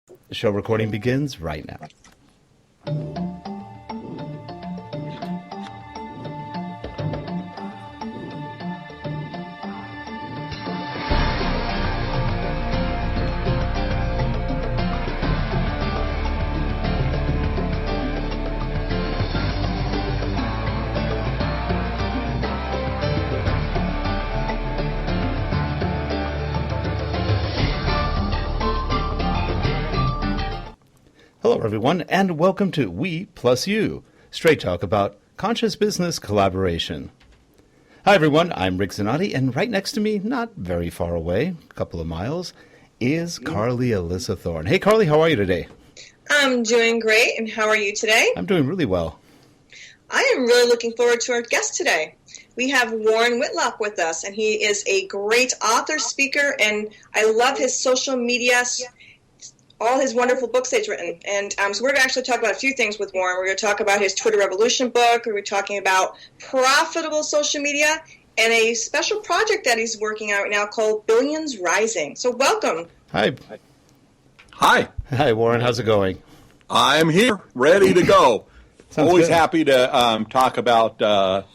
The show recording begins right now. Hello, everyone, and welcome to We Plus You, straight talk about conscious business collaboration. Hi, everyone. I'm Rick Zanotti, and right next to me, not very far away, a couple of miles, is Carly Alyssa Thorne. Hey, Carly, how are you today? I'm doing great, and how are you today? I'm doing really well. I am really looking forward to our guest today. We have Warren Whitlock with us, and he is a great author, speaker, and I love his social media, all his wonderful books that he's written. And so we're going to actually talk about a few things with Warren. We're going to talk about his Twitter Revolution book. We're talking about profitable social media and a special project that he's working on right now called Billions Rising. So welcome. Hi. Hi. Hi, Warren. How's it going? I'm here, ready to go. Always good. happy to talk about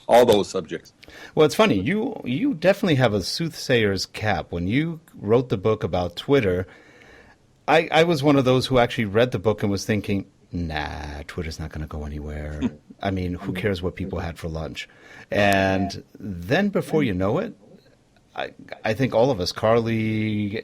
all those subjects. Well, it's funny. You definitely have a soothsayer's cap. When you wrote the book about Twitter, I was one of those who actually read the book and was thinking, nah, Twitter's not going to go anywhere. I mean, who cares what people had for lunch? And then before you know it, I think all of us, Carly,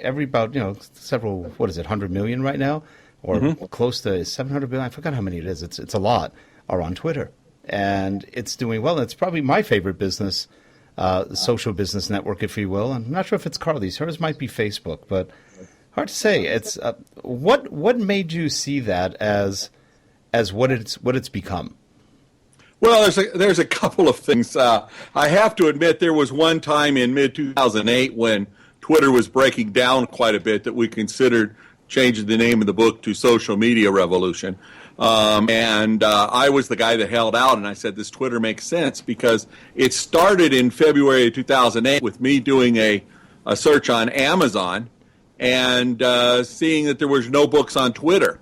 several, 100 million right now? Or close to 700 billion, I forgot how many it is. It's a lot, are on Twitter. And it's doing well. It's probably my favorite business, social business network, if you will. I'm not sure if it's Carly's. Hers might be Facebook, but hard to say. It's what made you see that as what it's become? Well, there's a couple of things. I have to admit there was one time in mid-2008 when Twitter was breaking down quite a bit that we considered changing the name of the book to Social Media Revolution. And I was the guy that held out, and I said, this Twitter makes sense because it started in February of 2008 with me doing a search on Amazon and seeing that there was no books on Twitter.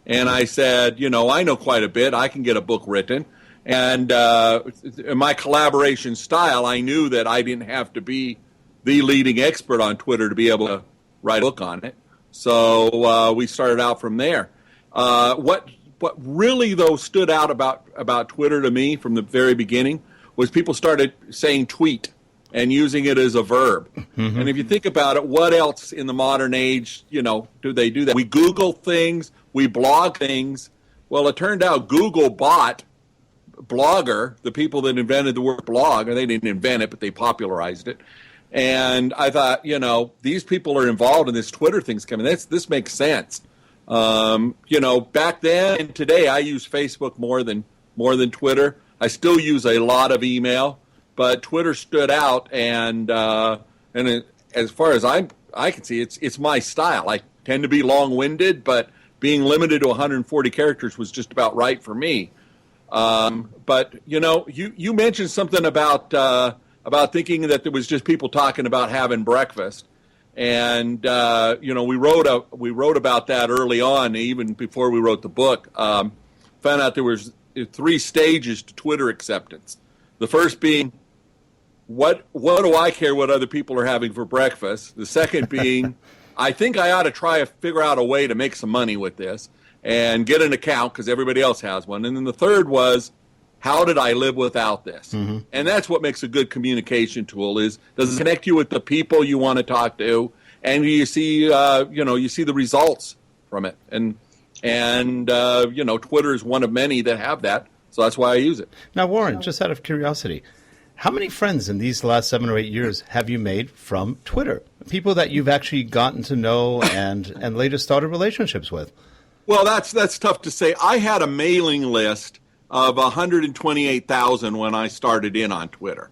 And I said, I know quite a bit. I can get a book written. And in my collaboration style, I knew that I didn't have to be the leading expert on Twitter to be able to write a book on it. So we started out from there. What really, though, stood out about Twitter to me from the very beginning was people started saying tweet and using it as a verb. Mm-hmm. And if you think about it, what else in the modern age, do they do that? We Google things, we blog things. Well, it turned out Google bought Blogger, the people that invented the word blog, or they didn't invent it, but they popularized it. And I thought, these people are involved in this Twitter thing's coming. This makes sense. Back then and today, I use Facebook more than Twitter. I still use a lot of email, but Twitter stood out. And as far as I can see, it's my style. I tend to be long-winded, but being limited to 140 characters was just about right for me. But you mentioned something about thinking that there was just people talking about having breakfast, and we wrote about that early on, even before we wrote the book. Found out there was 3 stages to Twitter acceptance. The first being, what do I care what other people are having for breakfast? The second being, I think I ought to try to figure out a way to make some money with this and get an account because everybody else has one. And then the third was, how did I live without this? Mm-hmm. And that's what makes a good communication tool is, does it connect you with the people you want to talk to, and you see, you see the results from it. And Twitter is one of many that have that, so that's why I use it. Now, Warren, just out of curiosity, how many friends in these last 7 or 8 years have you made from Twitter? People that you've actually gotten to know and later started relationships with? Well, that's tough to say. I had a mailing list of 128,000 when I started in on Twitter.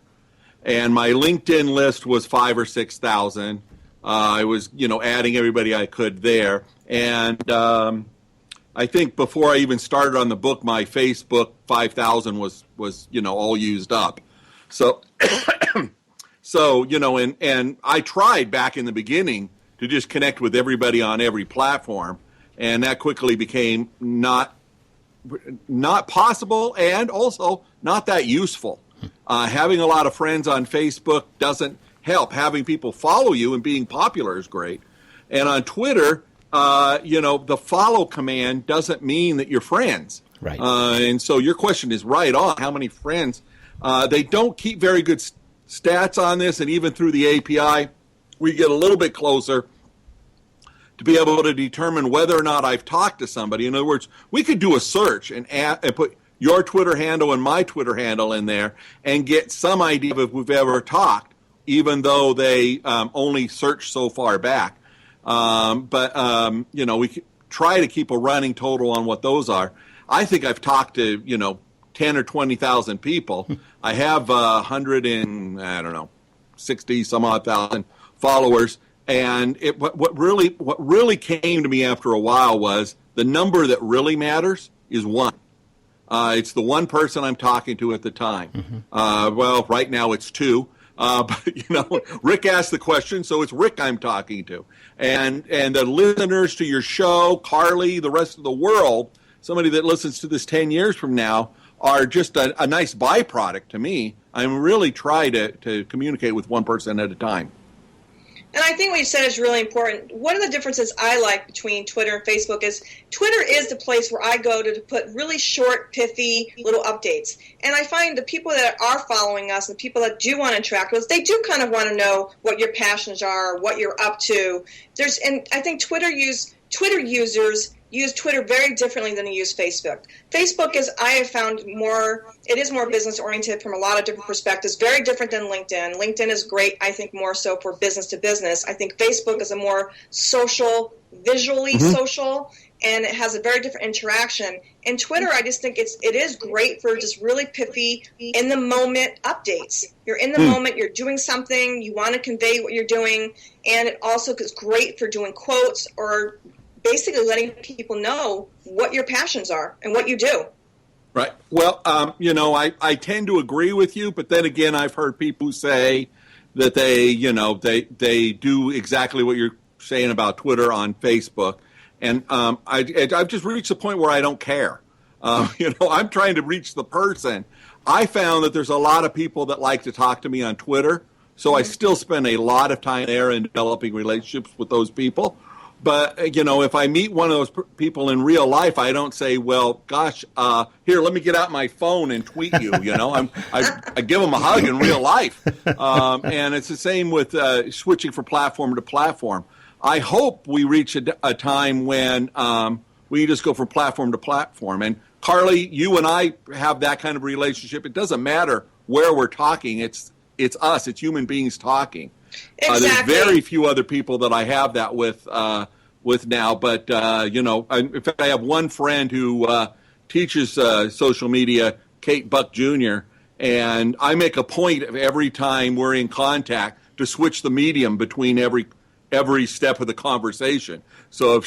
And my LinkedIn list was 5,000 or 6,000. I was, adding everybody I could there. And I think before I even started on the book, my Facebook 5,000 was all used up. So, and I tried back in the beginning to just connect with everybody on every platform. and that quickly became not possible and also not that useful. Having a lot of friends on Facebook doesn't help. Having people follow you and being popular is great. And on Twitter, the follow command doesn't mean that you're friends. Right. And so your question is right on. How many friends? They don't keep very good stats on this, and even through the API, we get a little bit closer to be able to determine whether or not I've talked to somebody. In other words, we could do a search and put your Twitter handle and my Twitter handle in there and get some idea of if we've ever talked, even though they only search so far back. We could try to keep a running total on what those are. I think I've talked to, 10 or 20,000 people. I have 60 some odd thousand followers. And what really came to me after a while was the number that really matters is one. It's the one person I'm talking to at the time. Mm-hmm. Right now it's two. But Rick asked the question, so it's Rick I'm talking to. And the listeners to your show, Carly, the rest of the world, somebody that listens to this 10 years from now, are just a nice byproduct to me. I'm really trying to communicate with one person at a time. And I think what you said is really important. One of the differences I like between Twitter and Facebook is Twitter is the place where I go to put really short, pithy little updates. And I find the people that are following us and the people that do want to interact with us, they do kind of want to know what your passions are, what you're up to. And I think Twitter users use Twitter very differently than they use Facebook. Facebook I have found it is more business oriented from a lot of different perspectives, very different than LinkedIn. LinkedIn is great, I think, more so for business to business. I think Facebook is a more social, visually social, and it has a very different interaction. And Twitter, I just think it is great for just really pithy, in the moment updates. You're in the moment, you're doing something, you want to convey what you're doing, and it also is great for doing quotes or basically letting people know what your passions are and what you do. Right. Well, I tend to agree with you, but then again, I've heard people say that they do exactly what you're saying about Twitter on Facebook. And I've just reached the point where I don't care. I'm trying to reach the person. I found that there's a lot of people that like to talk to me on Twitter, so I still spend a lot of time there in developing relationships with those people. But, if I meet one of those people in real life, I don't say, well, gosh, here, let me get out my phone and tweet you. I give them a hug in real life. And it's the same with switching from platform to platform. I hope we reach a time when we just go from platform to platform. And, Carly, you and I have that kind of relationship. It doesn't matter where we're talking. It's us. It's human beings talking. Exactly. There's very few other people that I have that with now, but in fact, I have one friend who teaches social media, Kate Buck Jr., and I make a point of every time we're in contact to switch the medium between every step of the conversation. So if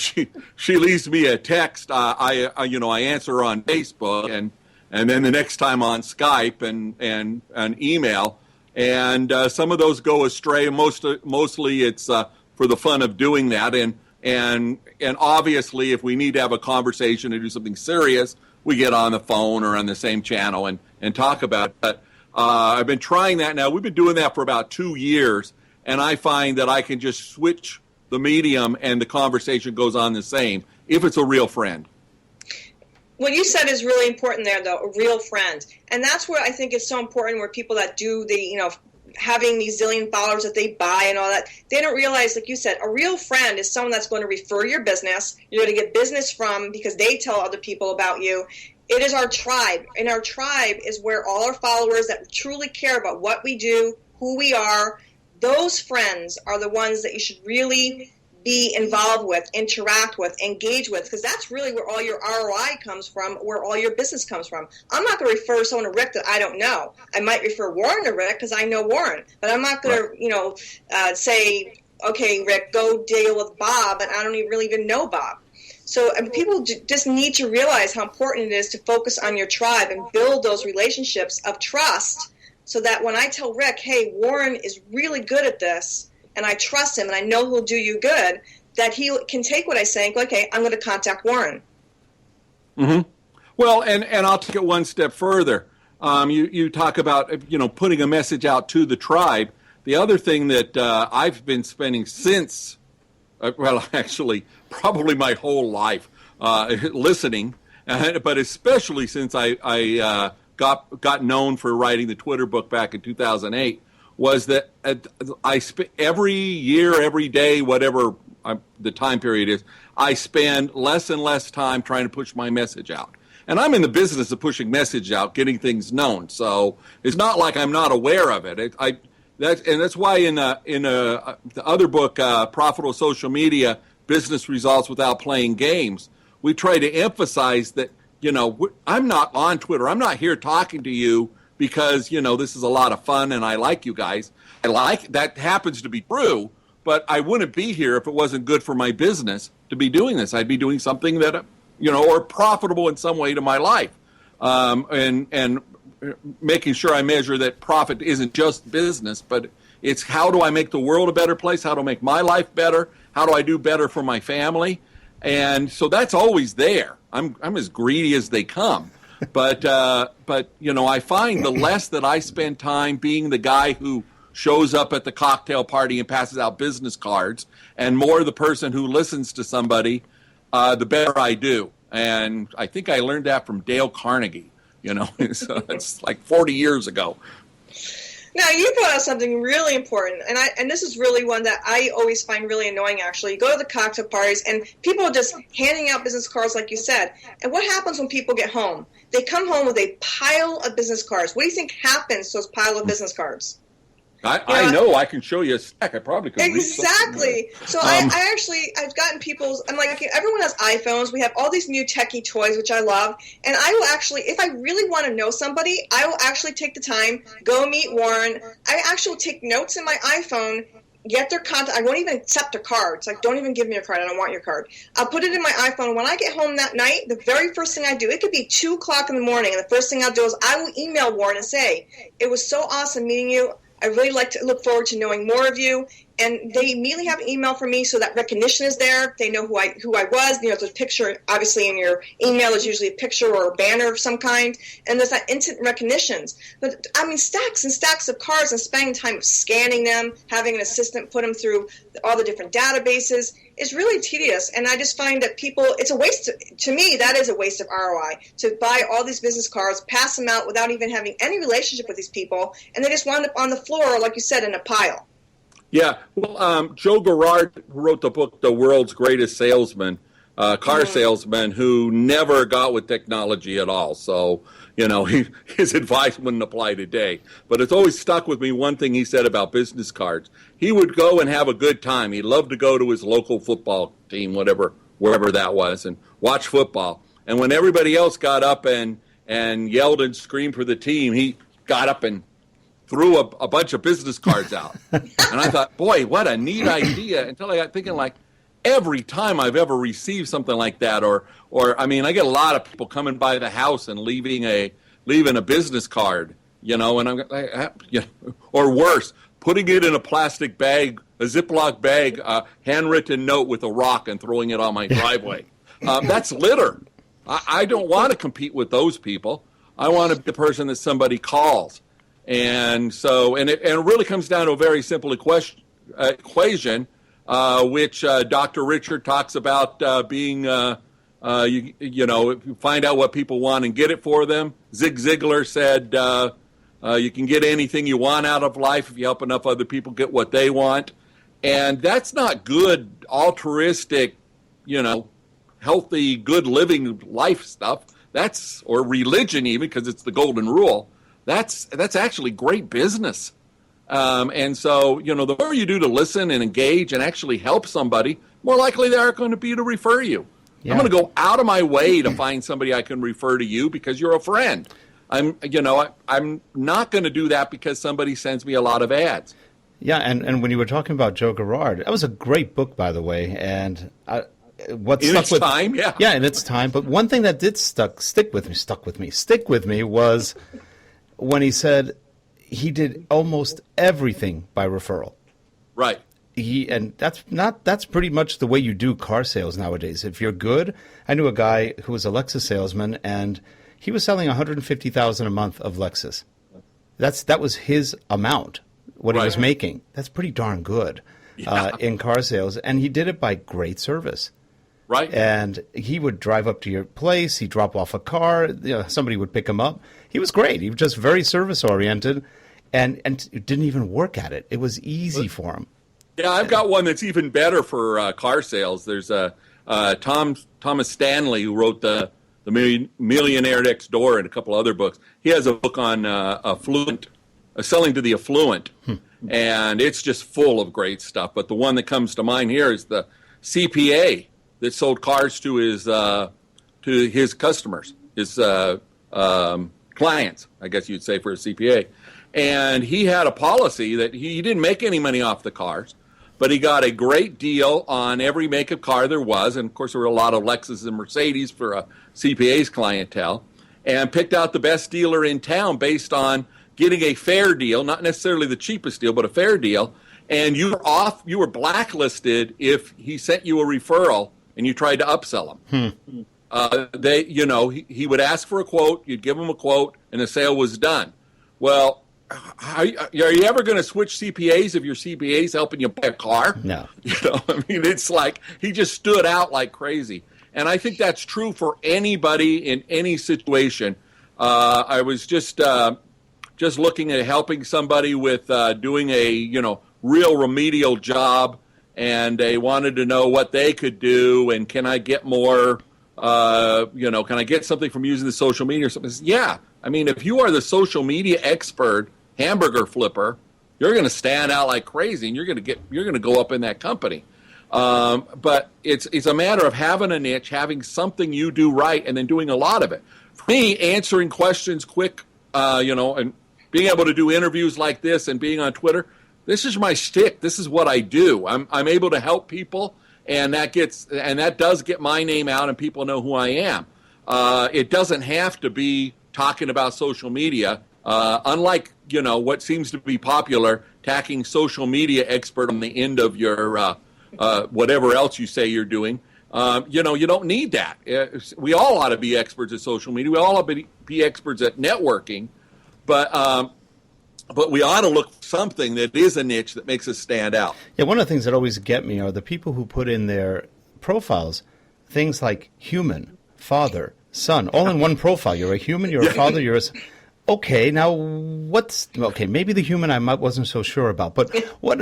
she leaves me a text, I answer her on Facebook, and then the next time on Skype and an email. And some of those go astray. Mostly it's for the fun of doing that. And obviously, if we need to have a conversation or do something serious, we get on the phone or on the same channel and talk about it. But I've been trying that now. We've been doing that for about 2 years, and I find that I can just switch the medium and the conversation goes on the same if it's a real friend. What you said is really important there, though, a real friend. And that's where I think it's so important where people that do having these zillion followers that they buy and all that, they don't realize, like you said, a real friend is someone that's going to refer your business, you're going to get business from because they tell other people about you. It is our tribe. And our tribe is where all our followers that truly care about what we do, who we are, those friends are the ones that you should really be involved with, interact with, engage with, because that's really where all your ROI comes from, where all your business comes from. I'm not going to refer someone to Rick that I don't know. I might refer Warren to Rick because I know Warren, but I'm not going to, say, okay, Rick, go deal with Bob, and I don't really even know Bob. So people just need to realize how important it is to focus on your tribe and build those relationships of trust so that when I tell Rick, hey, Warren is really good at this, and I trust him, and I know he'll do you good, that he can take what I say and go, okay, I'm going to contact Warren. Mm-hmm. Well, and I'll take it one step further. You talk about, putting a message out to the tribe. The other thing that I've been spending since, actually, probably my whole life, listening, but especially since I got known for writing the Twitter book back in 2008, was that I every year, every day, whatever the time period is, I spend less and less time trying to push my message out. And I'm in the business of pushing message out, getting things known. So it's not like I'm not aware of it. That's why in the other book, Profitable Social Media, Business Results Without Playing Games, we try to emphasize that, I'm not on Twitter. I'm not here talking to you because, this is a lot of fun and I like you guys. That happens to be true, but I wouldn't be here if it wasn't good for my business to be doing this. I'd be doing something that, or profitable in some way to my life. And making sure I measure that profit isn't just business, but it's how do I make the world a better place? How do I make my life better? How do I do better for my family? And so that's always there. I'm as greedy as they come. But I find the less that I spend time being the guy who shows up at the cocktail party and passes out business cards, and more the person who listens to somebody, the better I do. And I think I learned that from Dale Carnegie. So it's like 40 years ago. Now, you brought up something really important, and this is really one that I always find really annoying, actually. You go to the cocktail parties, and people are just handing out business cards, like you said. And what happens when people get home? They come home with a pile of business cards. What do you think happens to those pile of business cards? I know. I can show you a stack. I probably could. Exactly. So I've gotten I'm like, okay, everyone has iPhones. We have all these new techie toys, which I love. And I will actually, if I really want to know somebody, I will actually take the time, go meet Warren. I actually will take notes in my iPhone, get their contact. I won't even accept their card. It's like, don't even give me your card. I don't want your card. I'll put it in my iPhone. When I get home that night, the very first thing I do, it could be 2 o'clock in the morning, and the first thing I'll do is I will email Warren and say, it was so awesome meeting you. I really look forward to knowing more of you. And they immediately have an email from me, so that recognition is there. They know who I was. There's a picture, obviously, in your email is usually a picture or a banner of some kind, and there's that instant recognitions. But, stacks and stacks of cards, and spending time scanning them, having an assistant put them through all the different databases is really tedious. And I just find that it's a waste. To me, that is a waste of ROI, to buy all these business cards, pass them out without even having any relationship with these people, and they just wind up on the floor, like you said, in a pile. Yeah, well, Joe Girard wrote the book, The World's Greatest Salesman, car salesman, who never got with technology at all. So, his advice wouldn't apply today. But it's always stuck with me, one thing he said about business cards. He would go and have a good time. He loved to go to his local football team, wherever that was, and watch football. And when everybody else got up and yelled and screamed for the team, he got up and threw a bunch of business cards out. And I thought, boy, what a neat idea, until I got thinking, like, every time I've ever received something like that, or I get a lot of people coming by the house and leaving a business card, and I'm like, or worse, putting it in a plastic bag, a Ziploc bag, a handwritten note with a rock and throwing it on my driveway. That's litter. I don't want to compete with those people. I want to be the person that somebody calls. And so, and it really comes down to a very simple equation, which Dr. Richard talks about being, if you find out what people want and get it for them. Zig Ziglar said, you can get anything you want out of life if you help enough other people get what they want. And that's not good, altruistic, healthy, good living life stuff. Or religion even, because it's the golden rule. That's actually great business. And so, the more you do to listen and engage and actually help somebody, more likely they are going to be to refer you. Yeah. I'm going to go out of my way to find somebody I can refer to you because you're a friend. I'm not going to do that because somebody sends me a lot of ads. Yeah, and when you were talking about Joe Girard, that was a great book, by the way. And in its time. Yeah, in its time. But one thing that did stick with me was when he said he did almost everything by referral. Right. and that's pretty much the way you do car sales nowadays. If you're good, I knew a guy who was a Lexus salesman, and he was selling $150,000 a month of Lexus. That was his amount, what he was making. That's pretty darn good in car sales, and he did it by great service. Right. And he would drive up to your place. He'd drop off a car. Somebody would pick him up. He was great. He was just very service oriented, and didn't even work at it. It was easy for him. Yeah, I've got one that's even better for car sales. There's Thomas Stanley, who wrote the Millionaire Next Door and a couple other books. He has a book on affluent, selling to the affluent, and it's just full of great stuff. But the one that comes to mind here is the CPA that sold cars to his customers, his clients, I guess you'd say, for a CPA. And he had a policy that he didn't make any money off the cars, but he got a great deal on every make of car there was. And, of course, there were a lot of Lexus and Mercedes for a CPA's clientele, and picked out the best dealer in town based on getting a fair deal, not necessarily the cheapest deal, but a fair deal. And you were blacklisted if he sent you a referral and you tried to upsell him. He would ask for a quote, you'd give him a quote, and the sale was done. Well, are you ever going to switch CPAs if your CPA's helping you buy a car? No. It's like he just stood out like crazy. And I think that's true for anybody in any situation. I was just looking at helping somebody with doing a real remedial job, and they wanted to know what they could do, and can I get more, can I get something from using the social media or something? Yeah. I mean, if you are the social media expert, hamburger flipper, you're going to stand out like crazy, and you're going to go up in that company. But it's a matter of having a niche, having something you do right, and then doing a lot of it. For me, answering questions quick, and being able to do interviews like this and being on Twitter, this is my shtick. This is what I do. I'm able to help people, and that does get my name out, and people know who I am. It doesn't have to be talking about social media. Unlike what seems to be popular, tacking social media expert on the end of your whatever else you say you're doing. You don't need that. We all ought to be experts at social media. We all ought to be experts at networking, but we ought to look for something that is a niche that makes us stand out. Yeah, one of the things that always get me are the people who put in their profiles things like human, father, son, all in one profile. You're a human, you're a father, you're a son. Okay, now maybe the human I wasn't so sure about, but what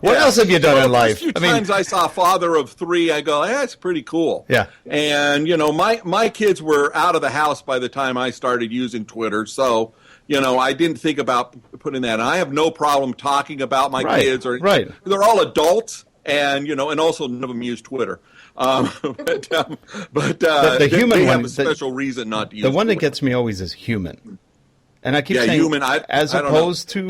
else have you done in life? A few times I saw father of three, I go, that's pretty cool. Yeah. And, my kids were out of the house by the time I started using Twitter, so, I didn't think about putting that. And I have no problem talking about my kids. They're all adults, and, and also none of them use Twitter. The human they one, have a special reason not to use the one Twitter. that gets me always is human. And I keep saying human, as opposed to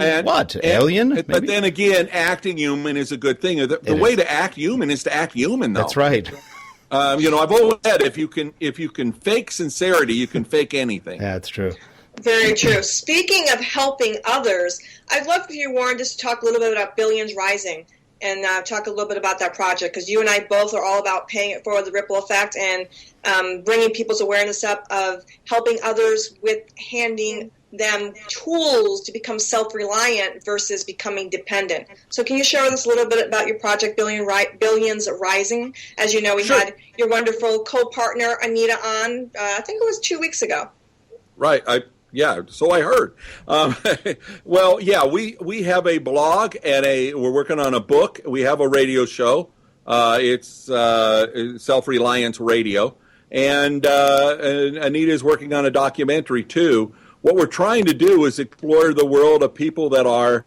alien? But then again, acting human is a good thing. The way to act human is to act human, though. That's right. I've always said if you can fake sincerity, you can fake anything. Yeah, that's true. Very true. Speaking of helping others, I'd love for you, Warren, just to talk a little bit about Billions Rising and talk a little bit about that project, because you and I both are all about paying it forward, the ripple effect, and bringing people's awareness up of helping others with handing them tools to become self-reliant versus becoming dependent. So can you share with us a little bit about your project, Billions Rising? As you know, we had your wonderful co-partner, Anita, on, I think it was 2 weeks ago. Right. So I heard. Well, yeah, we have a blog and we're working on a book. We have a radio show. It's Self-Reliance Radio. And Anita is working on a documentary, too. What we're trying to do is explore the world of people that are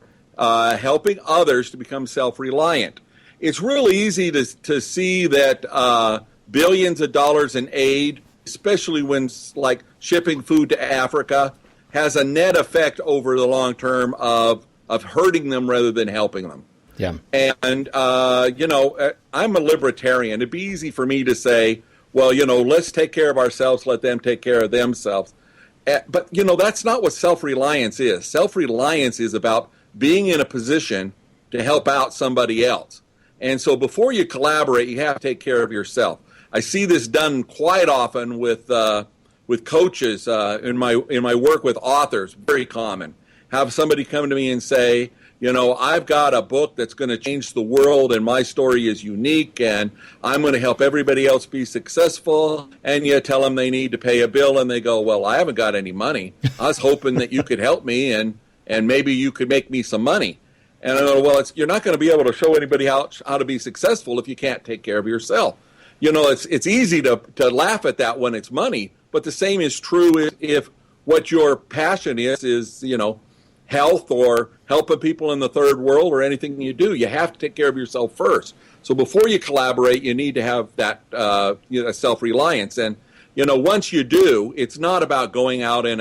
helping others to become self-reliant. It's really easy to see that billions of dollars in aid, especially when like shipping food to Africa, has a net effect over the long term of hurting them rather than helping them. Yeah. And, I'm a libertarian. It'd be easy for me to say, well, let's take care of ourselves, let them take care of themselves. But, that's not what self-reliance is. Self-reliance is about being in a position to help out somebody else. And so before you collaborate, you have to take care of yourself. I see this done quite often with coaches in my work with authors. Very common. Have somebody come to me and say, I've got a book that's going to change the world, and my story is unique, and I'm going to help everybody else be successful. And you tell them they need to pay a bill, and they go, well, I haven't got any money. I was hoping that you could help me, and maybe you could make me some money. And I go, well, you're not going to be able to show anybody how to be successful if you can't take care of yourself. It's easy to laugh at that when it's money, but the same is true if what your passion is health or helping people in the third world or anything you do. You have to take care of yourself first. So before you collaborate, you need to have that self-reliance. And, once you do, it's not about going out in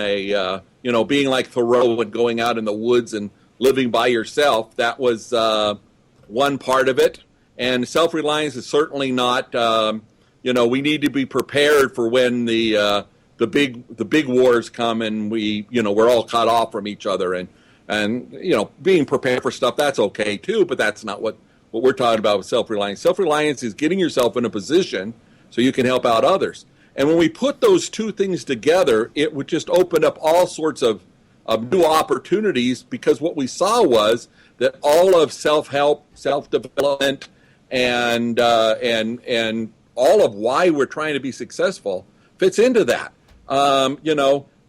being like Thoreau and going out in the woods and living by yourself. That was one part of it. And self-reliance is certainly not, we need to be prepared for when the big wars come and we're all cut off from each other. And being prepared for stuff, that's okay too, but that's not what we're talking about with self-reliance. Self-reliance is getting yourself in a position so you can help out others. And when we put those two things together, it would just open up all sorts of new opportunities, because what we saw was that all of self-help, self-development, and all of why we're trying to be successful fits into that.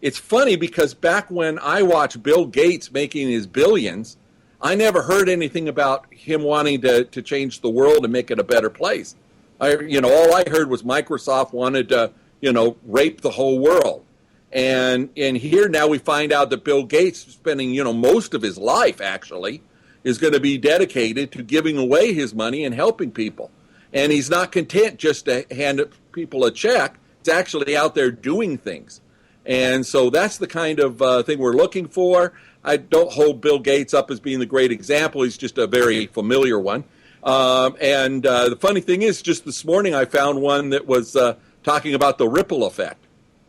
It's funny because back when I watched Bill Gates making his billions, I never heard anything about him wanting to change the world and make it a better place. All I heard was Microsoft wanted to, rape the whole world. And here now we find out that Bill Gates, spending, most of his life actually, is going to be dedicated to giving away his money and helping people. And he's not content just to hand people a check. It's actually out there doing things. And so that's the kind of thing we're looking for. I don't hold Bill Gates up as being the great example. He's just a very familiar one. The funny thing is, just this morning I found one that was talking about the ripple effect.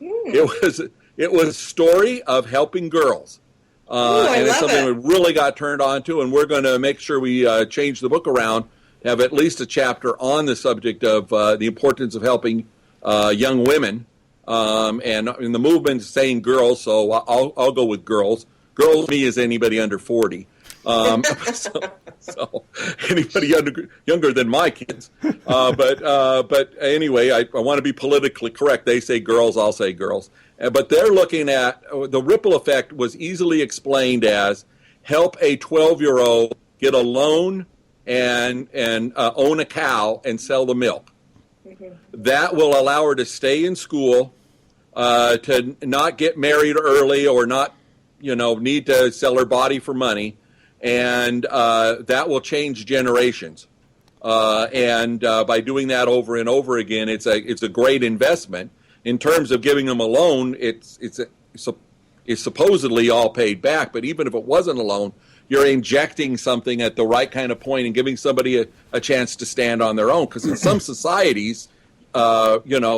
It was a story of helping girls. And it's something we really got turned on to, and we're going to make sure we change the book around, have at least a chapter on the subject of the importance of helping young women. And in the movement is saying girls, so I'll go with girls. Girls, me, is anybody under 40. So anybody younger than my kids. But anyway, I want to be politically correct. They say girls, I'll say girls. But they're looking at the ripple effect was easily explained as help a 12-year-old get a loan and own a cow and sell the milk. That will allow her to stay in school, to not get married early or not, need to sell her body for money, and that will change generations. And by doing that over and over again, it's a great investment. In terms of giving them a loan, it's supposedly all paid back. But even if it wasn't a loan, you're injecting something at the right kind of point and giving somebody a chance to stand on their own. Because in some societies, if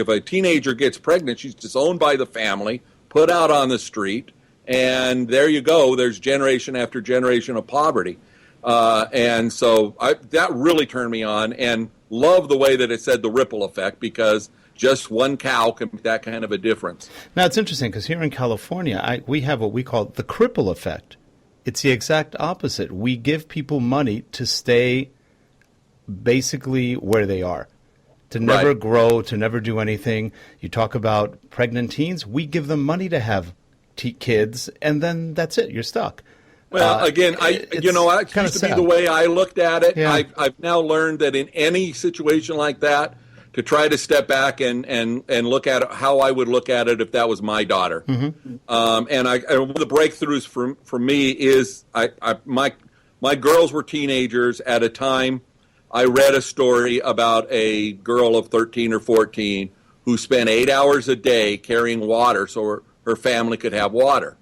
a teenager gets pregnant, she's disowned by the family, put out on the street, and there you go. There's generation after generation of poverty. And so that really turned me on, and love the way that it said the ripple effect, because just one cow can make that kind of a difference. Now, it's interesting because here in California, we have what we call the cripple effect. It's the exact opposite. We give people money to stay basically where they are, to never grow, to never do anything. You talk about pregnant teens. We give them money to have kids, and then that's it. You're stuck. Well, again, that used to be the way I looked at it. Yeah. I've now learned that in any situation like that, to try to step back and look at it how I would look at it if that was my daughter. Mm-hmm. And one of the breakthroughs for me is my girls were teenagers at a time. I read a story about a girl of 13 or 14 who spent 8 hours a day carrying water so her family could have water.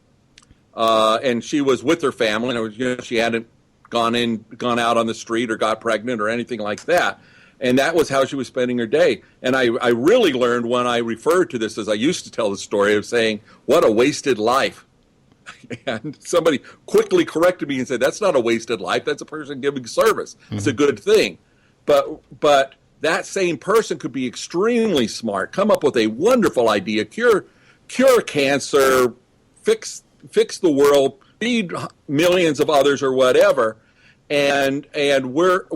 And she was with her family, and she hadn't gone out on the street or got pregnant or anything like that. And that was how she was spending her day. And I really learned when I referred to this, as I used to tell the story, of saying, what a wasted life. And somebody quickly corrected me and said, that's not a wasted life. That's a person giving service. Mm-hmm. It's a good thing. But that same person could be extremely smart, come up with a wonderful idea, cure cancer, fix the world, feed millions of others or whatever. And we're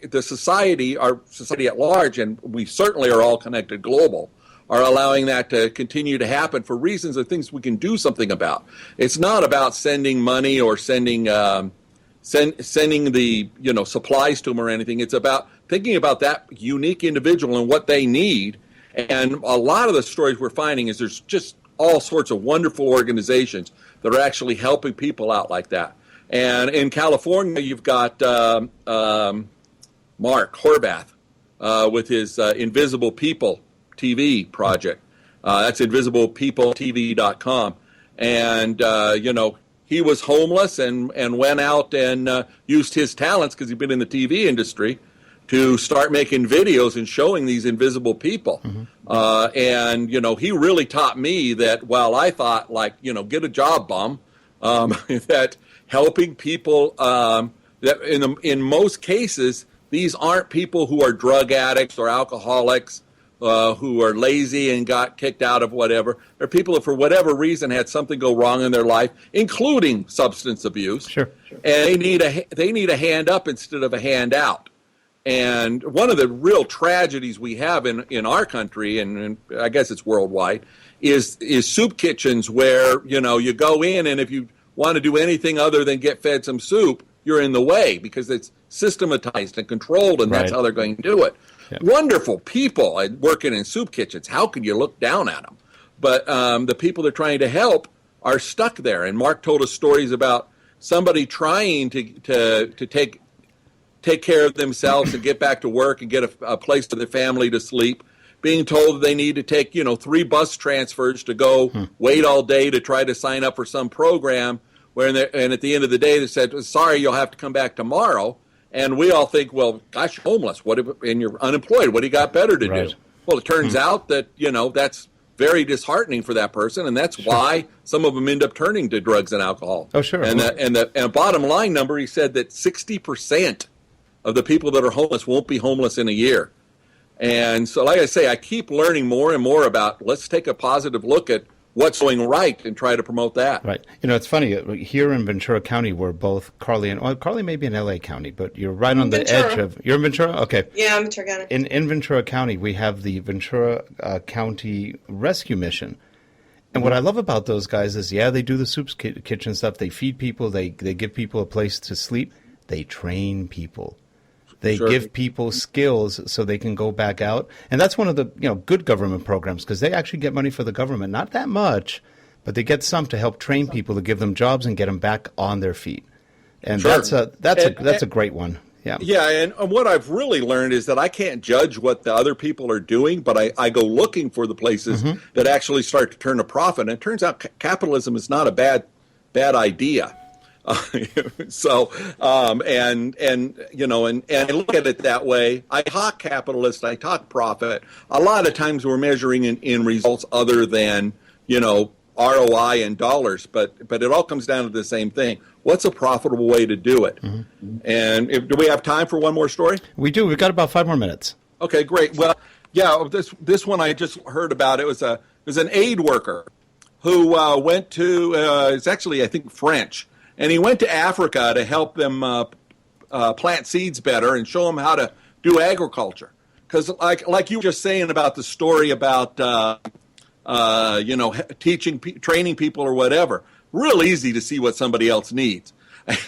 the society, our society at large, and we certainly are all connected global, are allowing that to continue to happen for reasons of things we can do something about. It's not about sending money or sending the supplies to them or anything. It's about thinking about that unique individual and what they need. And a lot of the stories we're finding is there's just all sorts of wonderful organizations that are actually helping people out like that. And in California, you've got Mark Horvath with his Invisible People TV project. That's invisiblepeopletv.com. And, he was homeless and went out and used his talents, because he'd been in the TV industry, to start making videos and showing these invisible people. Mm-hmm. And he really taught me that while I thought, get a job, bum, that helping people, that in most cases, these aren't people who are drug addicts or alcoholics, who are lazy and got kicked out of whatever. They're people who, for whatever reason, had something go wrong in their life, including substance abuse. Sure. And they need a hand up instead of a hand out. And one of the real tragedies we have in our country, and I guess it's worldwide, is soup kitchens where, you go in, and if you want to do anything other than get fed some soup, you're in the way because it's systematized and controlled, and that's how they're going to do it. Yep. Wonderful people working in soup kitchens. How can you look down at them? But the people they're trying to help are stuck there. And Mark told us stories about somebody trying to take care of themselves and get back to work and get a place for their family to sleep, being told that they need to take 3 bus transfers to go wait all day to try to sign up for some program. And at the end of the day, they said, sorry, you'll have to come back tomorrow. And we all think, well, gosh, homeless, and you're unemployed, what do you got better to do? Well, it turns out that, that's very disheartening for that person, and that's why some of them end up turning to drugs and alcohol. Oh, sure. And the bottom line number, he said that 60% of the people that are homeless won't be homeless in a year. And so, like I say, I keep learning more and more about, let's take a positive look at what's going right and try to promote that. Right. It's funny. Here in Ventura County, we're both Carly may be in L.A. County, but you're right on the edge of. You're in Ventura? Okay. Yeah, I'm Ventura County. In Ventura County, we have the Ventura County Rescue Mission. And what I love about those guys is, they do the soup kitchen stuff. They feed people. They give people a place to sleep. They train people. They give people skills so they can go back out. And that's one of the good government programs, because they actually get money for the government. Not that much, but they get some to help train people, to give them jobs and get them back on their feet. And that's a great one. Yeah. Yeah, and what I've really learned is that I can't judge what the other people are doing, but I go looking for the places that actually start to turn a profit. And it turns out capitalism is not a bad idea. So, and look at it that way. I talk capitalist, I talk profit. A lot of times we're measuring in results other than, ROI and dollars, but it all comes down to the same thing. What's a profitable way to do it? Mm-hmm. And do we have time for one more story? We do. We've got about 5 more minutes. Okay, great. Well, yeah, this one I just heard about. It was an aid worker who went to, it's actually, I think, French. And he went to Africa to help them plant seeds better and show them how to do agriculture. Because like you were just saying about the story about, training people or whatever, real easy to see what somebody else needs.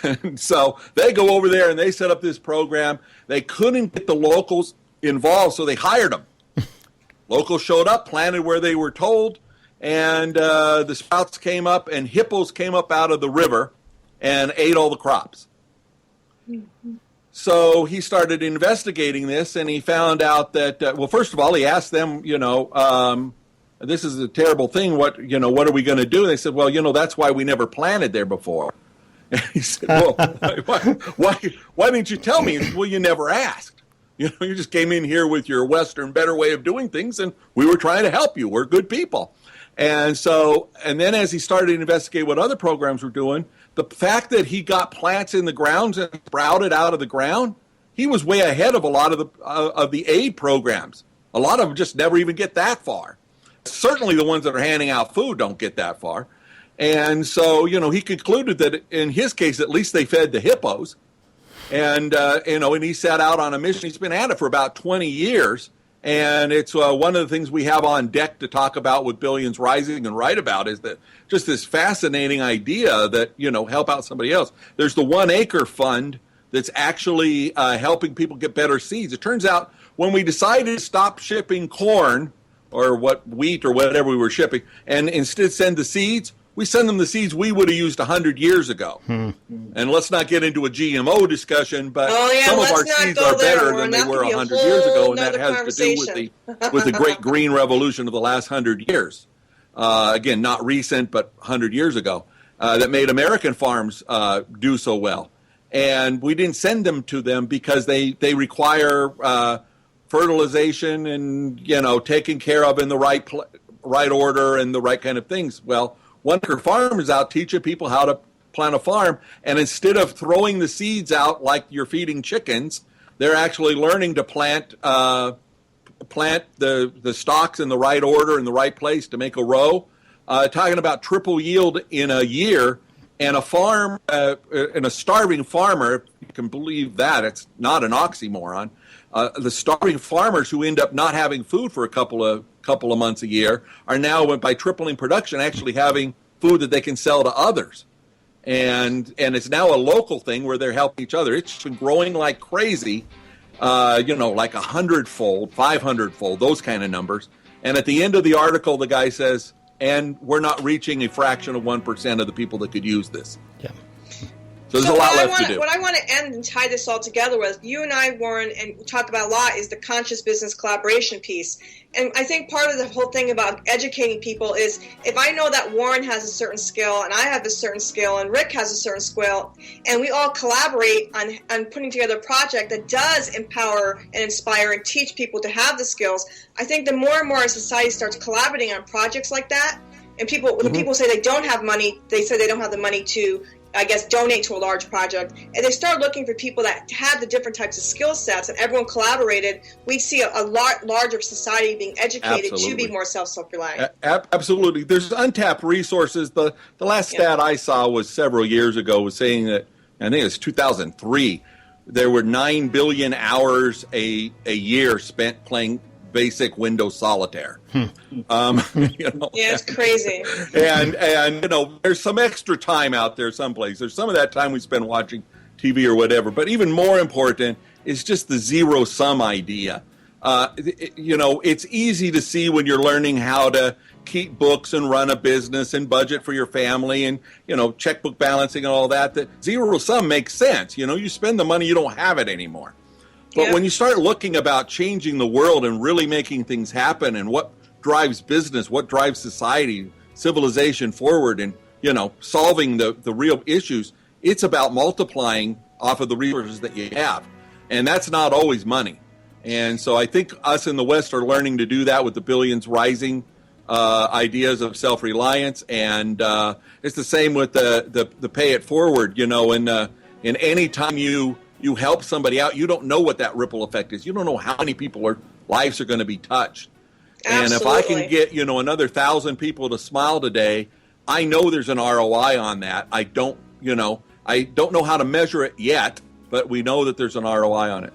And so they go over there and they set up this program. They couldn't get the locals involved, so they hired them. Locals showed up, planted where they were told, and the sprouts came up and hippos came up out of the river and ate all the crops. Mm-hmm. So he started investigating this, and he found out that, first of all, he asked them, this is a terrible thing. What are we going to do? And they said, that's why we never planted there before. And he said, well, why didn't you tell me? He said, well, you never asked. You just came in here with your Western better way of doing things, and we were trying to help you. We're good people. And then as he started to investigate what other programs were doing, the fact that he got plants in the ground and sprouted out of the ground, he was way ahead of a lot of the aid programs. A lot of them just never even get that far. Certainly the ones that are handing out food don't get that far. And so, he concluded that in his case, at least they fed the hippos. And, and he set out on a mission. He's been at it for about 20 years. And it's one of the things we have on deck to talk about with Billions Rising and write about is that just this fascinating idea that, help out somebody else. There's the 1 Acre Fund that's actually helping people get better seeds. It turns out when we decided to stop shipping corn or wheat or whatever we were shipping and instead send the seeds, we send them the seeds we would have used 100 years ago. And let's not get into a GMO discussion, but some of our seeds are better than they were 100 years ago, and that has to do with the great green revolution of the last 100 years. Again, not recent, but 100 years ago, that made American farms do so well. And we didn't send them to them because they require fertilization and, taken care of in the right order and the right kind of things. Well, 1 Acre Farm is out teaching people how to plant a farm, and instead of throwing the seeds out like you're feeding chickens, they're actually learning to plant the stalks in the right order in the right place to make a row. Talking about triple yield in a year, and a farm and a starving farmer, if you can believe that, it's not an oxymoron. The starving farmers who end up not having food for a couple of months a year are now, by tripling production, actually having food that they can sell to others. And it's now a local thing where they're helping each other. It's been growing like crazy, like 100-fold, 500-fold, those kind of numbers. And at the end of the article, the guy says, and we're not reaching a fraction of 1% of the people that could use this. Yeah. So there's a lot left to do. What I want to end and tie this all together with, you and I, Warren, and we talk about a lot, is the conscious business collaboration piece. And I think part of the whole thing about educating people is if I know that Warren has a certain skill and I have a certain skill and Rick has a certain skill, and we all collaborate on putting together a project that does empower and inspire and teach people to have the skills, I think the more and more our society starts collaborating on projects like that, and when people say they don't have money, they say they don't have the money to, I guess, donate to a large project, and they start looking for people that have the different types of skill sets, and everyone collaborated, we'd see a larger society being educated to be more self-reliant. Absolutely. There's untapped resources. The last stat I saw was several years ago, was saying that, I think it was 2003, there were 9 billion hours a year spent playing basic Windows solitaire. It's crazy. And there's some extra time out there someplace. There's some of that time we spend watching TV or whatever. But even more important is just the zero-sum idea. It's easy to see when you're learning how to keep books and run a business and budget for your family and, checkbook balancing and all that zero-sum makes sense. You spend the money, you don't have it anymore. But when you start looking about changing the world and really making things happen and what drives business, what drives society, civilization forward and, solving the real issues, it's about multiplying off of the resources that you have. And that's not always money. And so I think us in the West are learning to do that with the Billions Rising ideas of self-reliance. And it's the same with the pay it forward, in any time you help somebody out, you don't know what that ripple effect is. You don't know how many lives are going to be touched. Absolutely. And if I can get, another 1,000 people to smile today, I know there's an ROI on that. I don't know how to measure it yet, but we know that there's an ROI on it.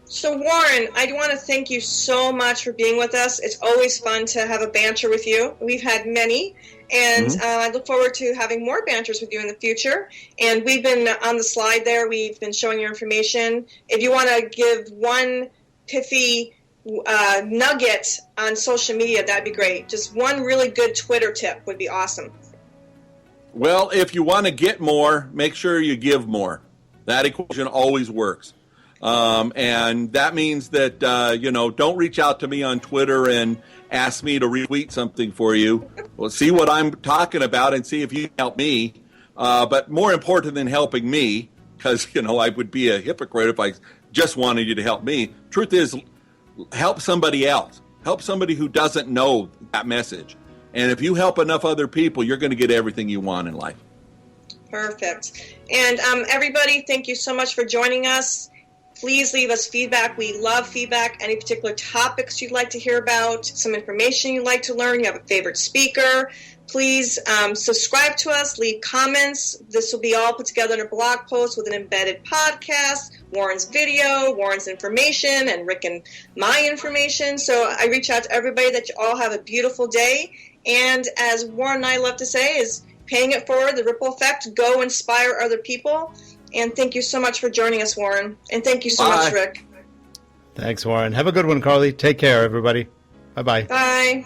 So, Warren, I want to thank you so much for being with us. It's always fun to have a banter with you. We've had many, and I look forward to having more banters with you in the future. And we've been on the slide there. We've been showing your information. If you want to give one pithy nugget on social media, that'd be great. Just one really good Twitter tip would be awesome. Well, if you want to get more, make sure you give more. That equation always works. And that means that, don't reach out to me on Twitter and ask me to retweet something for you. Well, see what I'm talking about and see if you can help me. But more important than helping me, because, I would be a hypocrite if I just wanted you to help me. Truth is, help somebody else. Help somebody who doesn't know that message. And if you help enough other people, you're going to get everything you want in life. Perfect. And everybody, thank you so much for joining us. Please leave us feedback. We love feedback. Any particular topics you'd like to hear about, some information you'd like to learn, you have a favorite speaker, please subscribe to us, leave comments. This will be all put together in a blog post with an embedded podcast, Warren's video, Warren's information, and Rick and my information. So I reach out to everybody that you all have a beautiful day. And as Warren and I love to say, is paying it forward, the ripple effect, go inspire other people. And thank you so much for joining us, Warren. And thank you so much, Rick. Thanks, Warren. Have a good one, Carly. Take care, everybody. Bye-bye. Bye.